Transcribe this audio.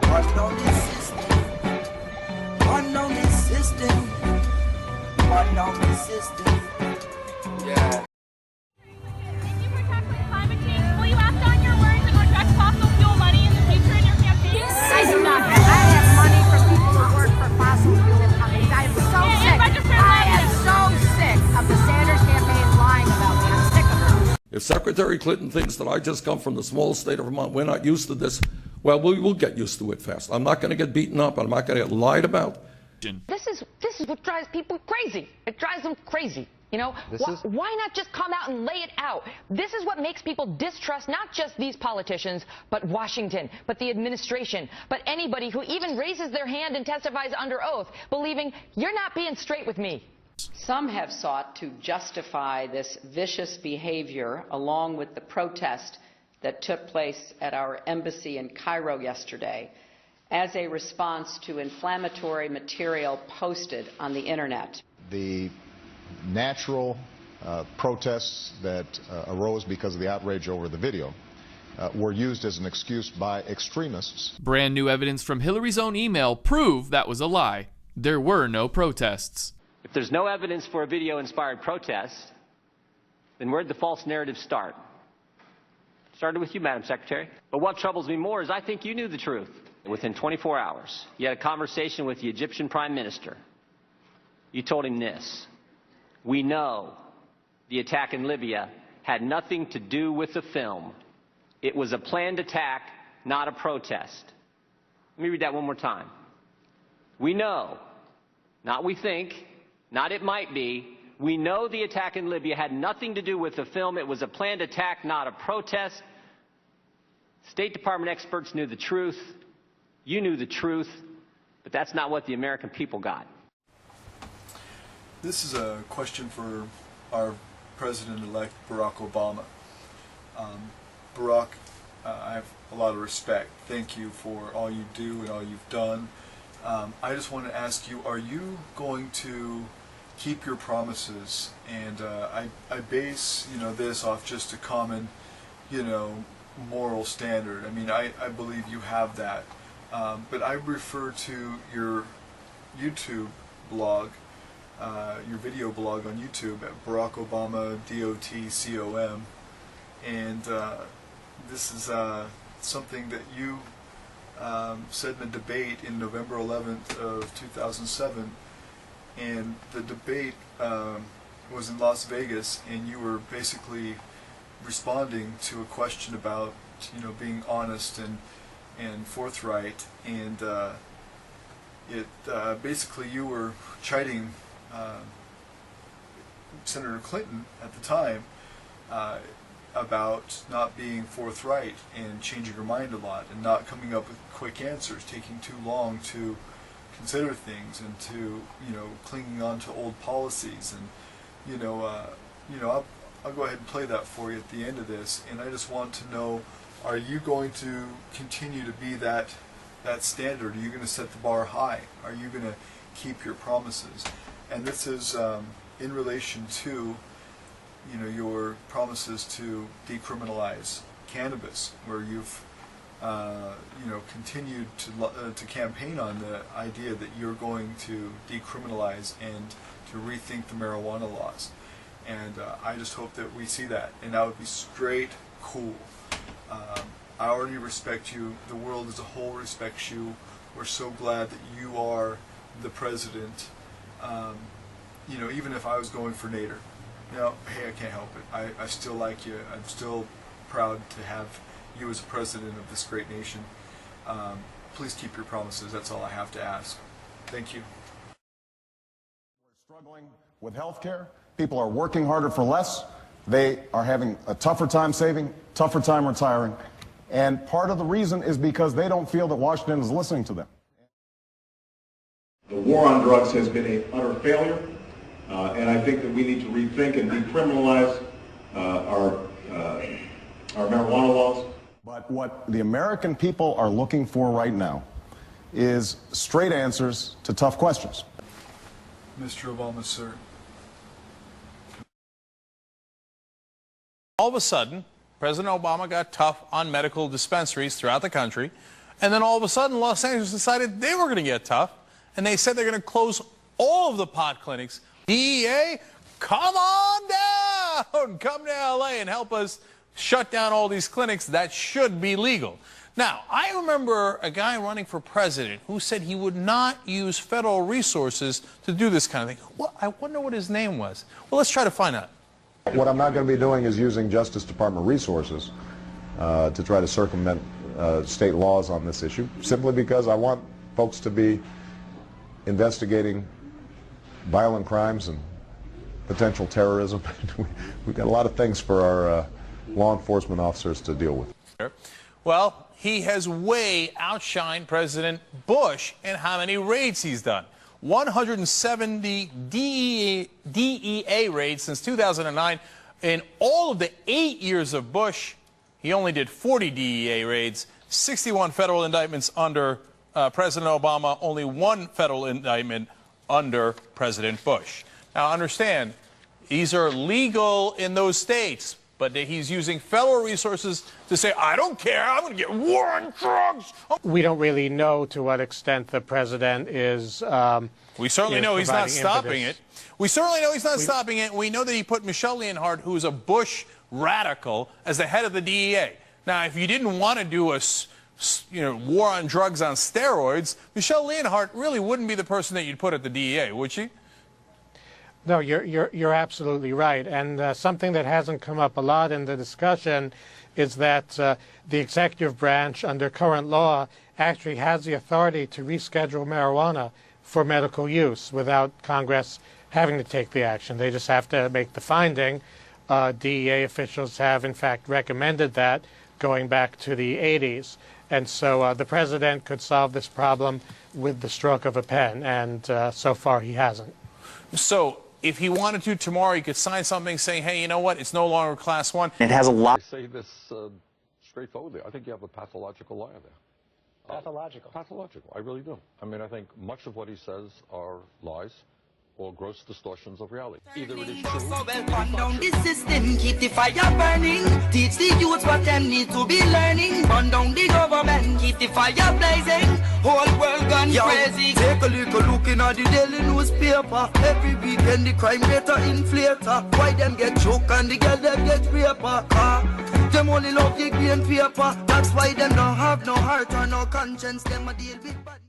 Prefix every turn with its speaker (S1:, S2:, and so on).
S1: Unholy system. Unholy system. Unholy system. Yeah.
S2: If you were tackling climate change, will you act on your words and reject fossil fuel money in the future in your campaign?
S3: I do not. I have money from people who work for fossil fuel companies. I am so sick. I am so sick of the Sanders campaign lying about me. I'm sick of it.
S4: If Secretary Clinton thinks that I just come from the small state of Vermont, we're not used to this, well, we will get used to it fast. I'm not going to get beaten up. I'm not going to get lied about.
S5: This is what drives people crazy. It drives them crazy. You know, why not just come out and lay it out? This is what makes people distrust not just these politicians, but Washington, but the administration, but anybody who even raises their hand and testifies under oath, believing you're not being straight with me.
S6: Some have sought to justify this vicious behavior along with the protest that took place at our embassy in Cairo yesterday as a response to inflammatory material posted on the internet.
S7: The natural protests that arose because of the outrage over the video were used as an excuse by extremists.
S8: Brand new evidence from Hillary's own email prove that was a lie. There were no protests.
S9: If there's no evidence for a video-inspired protest, then where'd the false narrative start? Started with you, Madam Secretary. But what troubles me more is I think you knew the truth. Within 24 hours, you had a conversation with the Egyptian Prime Minister. You told him this: we know the attack in Libya had nothing to do with the film. It was a planned attack, not a protest. Let me read that one more time. We know, not we think, not it might be, we know the attack in Libya had nothing to do with the film. It was a planned attack, not a protest. State Department experts knew the truth. You knew the truth, but that's not what the American people got.
S10: This is a question for our President-elect Barack Obama. Barack, I have a lot of respect. Thank you for all you do and all you've done. I just want to ask you, are you going to keep your promises? And I base this off just a common moral standard. I mean, I believe you have that. But I refer to your YouTube blog, your video blog on YouTube at Barack Obama DOTCOM, and this is something that you said in a debate in November 11th of 2007, and the debate was in Las Vegas, and you were basically responding to a question about being honest and forthright, and basically you were chiding Senator Clinton at the time about not being forthright and changing her mind a lot and not coming up with quick answers, taking too long to consider things, and to clinging on to old policies. And I'll go ahead and play that for you at the end of this, and I just want to know, are you going to continue to be that standard? Are you going to set the bar high? Are you going to keep your promises? And this is in relation to your promises to decriminalize cannabis, where you've continued to campaign on the idea that you're going to decriminalize and to rethink the marijuana laws. And I just hope that we see that, and that would be straight cool. I already respect you. The world as a whole respects you. We're so glad that you are the president. Even if I was going for Nader, hey, I can't help it. I still like you. I'm still proud to have you as president of this great nation. Please keep your promises. That's all I have to ask. Thank you.
S11: We're struggling with health care. People are working harder for less. They are having a tougher time saving, tougher time retiring. And part of the reason is because they don't feel that Washington is listening to them.
S12: The war on drugs has been an utter failure, and I think that we need to rethink and decriminalize our marijuana laws.
S11: But what the American people are looking for right now is straight answers to tough questions.
S10: Mr. Obama, sir.
S13: All of a sudden, President Obama got tough on medical dispensaries throughout the country, And then all of a sudden, Los Angeles decided they were going to get tough, and they said they're going to close all of the pot clinics. DEA, come on down! Come to LA and help us shut down all these clinics that should be legal. Now, I remember a guy running for president who said he would not use federal resources to do this kind of thing. Well, I wonder what his name was. Well, let's try to find out.
S11: What I'm not going to be doing is using Justice Department resources to try to circumvent state laws on this issue, simply because I want folks to be investigating violent crimes and potential terrorism. We've got a lot of things for our law enforcement officers to deal with.
S13: Well, he has way outshined President Bush in how many raids he's done. 170 DEA raids since 2009. In all of the 8 years of Bush, he only did 40 DEA raids, 61 federal indictments under President Obama, only 1 federal indictment under President Bush. Now, understand, these are legal in those states, but he's using federal resources to say, I don't care, I'm going to get war on drugs.
S14: We don't really know to what extent the president is...
S13: we certainly know he's not stopping it. We certainly know he's not stopping it. We know that he put Michelle Leonhard, who's a Bush radical, as the head of the DEA. Now, if you didn't want to do a war on drugs on steroids, Michelle Leonhard really wouldn't be the person that you'd put at the DEA, would she?
S14: No, you're absolutely right. And something that hasn't come up a lot in the discussion is that the executive branch, under current law, actually has the authority to reschedule marijuana for medical use without Congress having to take the action. They just have to make the finding. DEA officials have, in fact, recommended that going back to the 80s. And so the president could solve this problem with the stroke of a pen, and so far he hasn't.
S13: So if he wanted to tomorrow, he could sign something saying, hey, you know what, it's no longer Class 1.
S15: It has a lot.
S4: I say this straightforwardly. I think you have a pathological liar there.
S15: Pathological?
S4: Pathological. I really do. I mean, I think much of what he says are lies or gross distortions of reality. Either it is true.
S1: So well, burn down the system, keep the fire burning. Teach the youth what them need to be learning. Burn down the government, keep the fire blazing. Whole world gone crazy. Take a little look in at the daily newspaper. Every weekend the crime rate a inflator. Why them get choked and the girl them get raper? Them only love the green paper. That's why them don't have no heart or no conscience. Them a deal with bad.